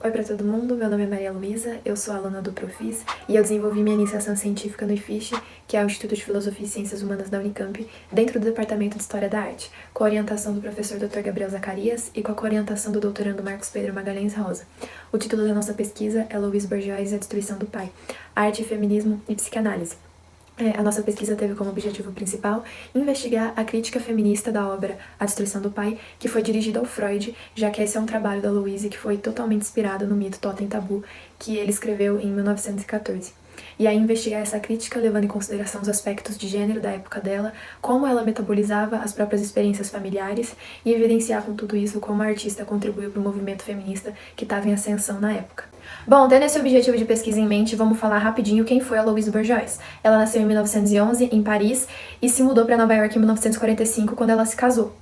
Oi para todo mundo, meu nome é Maria Luísa, eu sou aluna do Profis e eu desenvolvi minha iniciação científica no IFISH, que é o Instituto de Filosofia e Ciências Humanas da Unicamp, dentro do Departamento de História da Arte, com a orientação do professor Dr. Gabriel Zacarias e com a orientação do doutorando Marcos Pedro Magalhães Rosa. O título da nossa pesquisa é Louise Bourgeois e a Destruição do Pai, Arte, Feminismo e Psicanálise. A nossa pesquisa teve como objetivo principal investigar a crítica feminista da obra A Destruição do Pai, que foi dirigida ao Freud, já que esse é um trabalho da Louise que foi totalmente inspirado no mito Totem Tabu, que ele escreveu em 1914. E aí investigar essa crítica levando em consideração os aspectos de gênero da época dela, como ela metabolizava as próprias experiências familiares e evidenciar com tudo isso como a artista contribuiu para o movimento feminista que estava em ascensão na época. Bom, tendo esse objetivo de pesquisa em mente, vamos falar rapidinho quem foi a Louise Bourgeois. Ela nasceu em 1911 em Paris e se mudou para Nova York em 1945 quando ela se casou.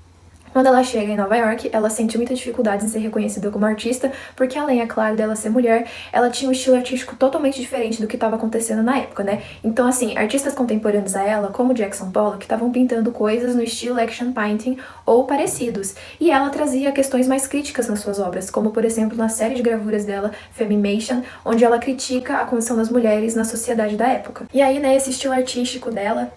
Quando ela chega em Nova York, ela sentiu muita dificuldade em ser reconhecida como artista, porque além, é claro, dela ser mulher, ela tinha um estilo artístico totalmente diferente do que estava acontecendo na época, né? Então, assim, artistas contemporâneos a ela, como Jackson Pollock, estavam pintando coisas no estilo action painting ou parecidos, e ela trazia questões mais críticas nas suas obras, como, por exemplo, na série de gravuras dela, Femimation, onde ela critica a condição das mulheres na sociedade da época. E aí, né, esse estilo artístico dela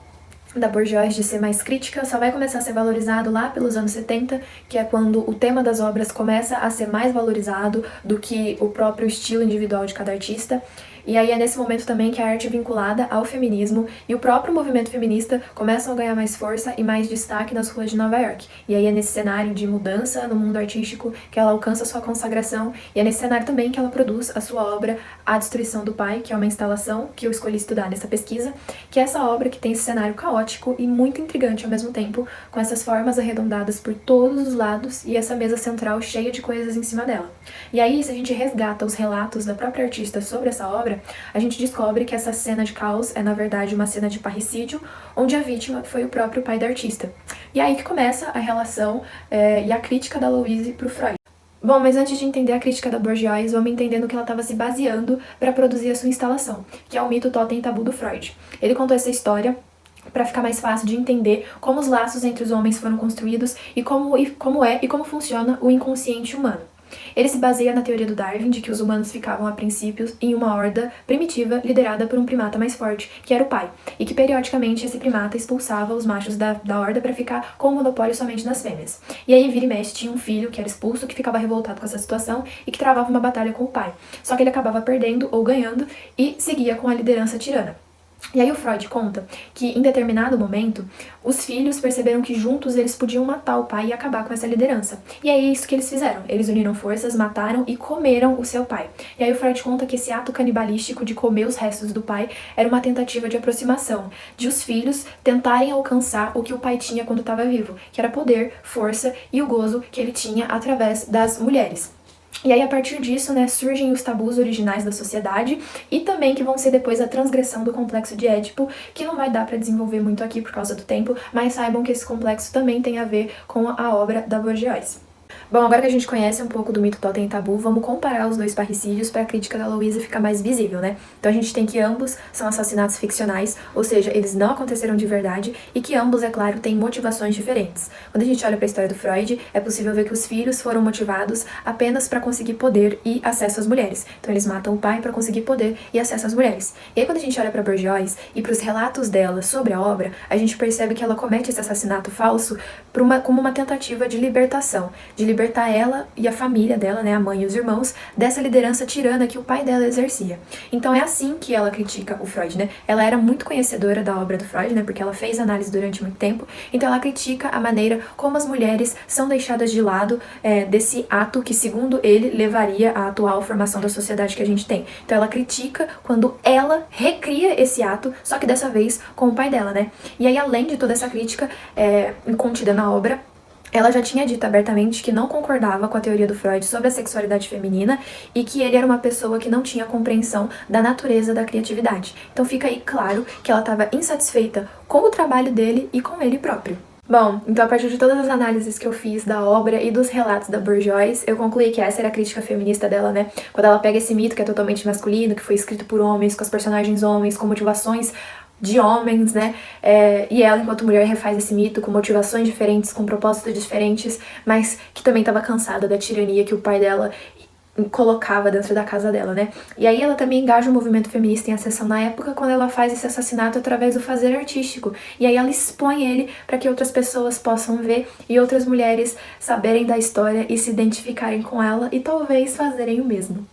da Bourgeois de ser mais crítica só vai começar a ser valorizado lá pelos anos 70, que é quando o tema das obras começa a ser mais valorizado do que o próprio estilo individual de cada artista. E aí é nesse momento também que a arte vinculada ao feminismo e o próprio movimento feminista começam a ganhar mais força e mais destaque nas ruas de Nova York. E aí é nesse cenário de mudança no mundo artístico que ela alcança sua consagração, e é nesse cenário também que ela produz a sua obra A Destruição do Pai, que é uma instalação que eu escolhi estudar nessa pesquisa, que é essa obra que tem esse cenário caótico e muito intrigante ao mesmo tempo, com essas formas arredondadas por todos os lados e essa mesa central cheia de coisas em cima dela. E aí, se a gente resgata os relatos da própria artista sobre essa obra, a gente descobre que essa cena de caos é, na verdade, uma cena de parricídio, onde a vítima foi o próprio pai da artista. E aí que começa a relação e a crítica da Louise pro Freud. Bom, mas antes de entender a crítica da Bourgeois, vamos entender no que ela estava se baseando para produzir a sua instalação, que é o mito Totem Tabu do Freud. Ele contou essa história para ficar mais fácil de entender como os laços entre os homens foram construídos e como funciona o inconsciente humano. Ele se baseia na teoria do Darwin de que os humanos ficavam a princípio em uma horda primitiva liderada por um primata mais forte, que era o pai, e que periodicamente esse primata expulsava os machos da horda para ficar com o monopólio somente das fêmeas. E aí vira e mexe tinha um filho que era expulso, que ficava revoltado com essa situação e que travava uma batalha com o pai. Só que ele acabava perdendo ou ganhando e seguia com a liderança tirana. E aí o Freud conta que, em determinado momento, os filhos perceberam que juntos eles podiam matar o pai e acabar com essa liderança. E é isso que eles fizeram. Eles uniram forças, mataram e comeram o seu pai. E aí o Freud conta que esse ato canibalístico de comer os restos do pai era uma tentativa de aproximação, de os filhos tentarem alcançar o que o pai tinha quando estava vivo, que era poder, força e o gozo que ele tinha através das mulheres. E aí, a partir disso, né, surgem os tabus originais da sociedade e também que vão ser depois a transgressão do complexo de Édipo, que não vai dar para desenvolver muito aqui por causa do tempo, mas saibam que esse complexo também tem a ver com a obra da Bourgeois. Bom, agora que a gente conhece um pouco do mito Totem Tabu, vamos comparar os dois parricídios para a crítica da Louise ficar mais visível, né? Então a gente tem que ambos são assassinatos ficcionais, ou seja, eles não aconteceram de verdade e que ambos, é claro, têm motivações diferentes. Quando a gente olha para a história do Freud, é possível ver que os filhos foram motivados apenas para conseguir poder e acesso às mulheres. Então eles matam o pai para conseguir poder e acesso às mulheres. E aí quando a gente olha para Bourgeois e para os relatos dela sobre a obra, a gente percebe que ela comete esse assassinato falso como uma tentativa de libertação, de libertar ela e a família dela, né, a mãe e os irmãos, dessa liderança tirana que o pai dela exercia. Então é assim que ela critica o Freud, né? Ela era muito conhecedora da obra do Freud, né, porque ela fez análise durante muito tempo, então ela critica a maneira como as mulheres são deixadas de lado desse ato que, segundo ele, levaria à atual formação da sociedade que a gente tem. Então ela critica quando ela recria esse ato, só que dessa vez com o pai dela, né? E aí, além de toda essa crítica contida na obra, ela já tinha dito abertamente que não concordava com a teoria do Freud sobre a sexualidade feminina e que ele era uma pessoa que não tinha compreensão da natureza da criatividade. Então fica aí claro que ela estava insatisfeita com o trabalho dele e com ele próprio. Bom, então a partir de todas as análises que eu fiz da obra e dos relatos da Bourgeois, eu concluí que essa era a crítica feminista dela, né? Quando ela pega esse mito que é totalmente masculino, que foi escrito por homens, com as personagens homens, com motivações de homens, né? E ela, enquanto mulher, refaz esse mito com motivações diferentes, com propósitos diferentes, mas que também estava cansada da tirania que o pai dela colocava dentro da casa dela, né? E aí ela também engaja o movimento feminista em ascensão na época, quando ela faz esse assassinato através do fazer artístico. E aí ela expõe ele para que outras pessoas possam ver e outras mulheres saberem da história e se identificarem com ela e talvez fazerem o mesmo.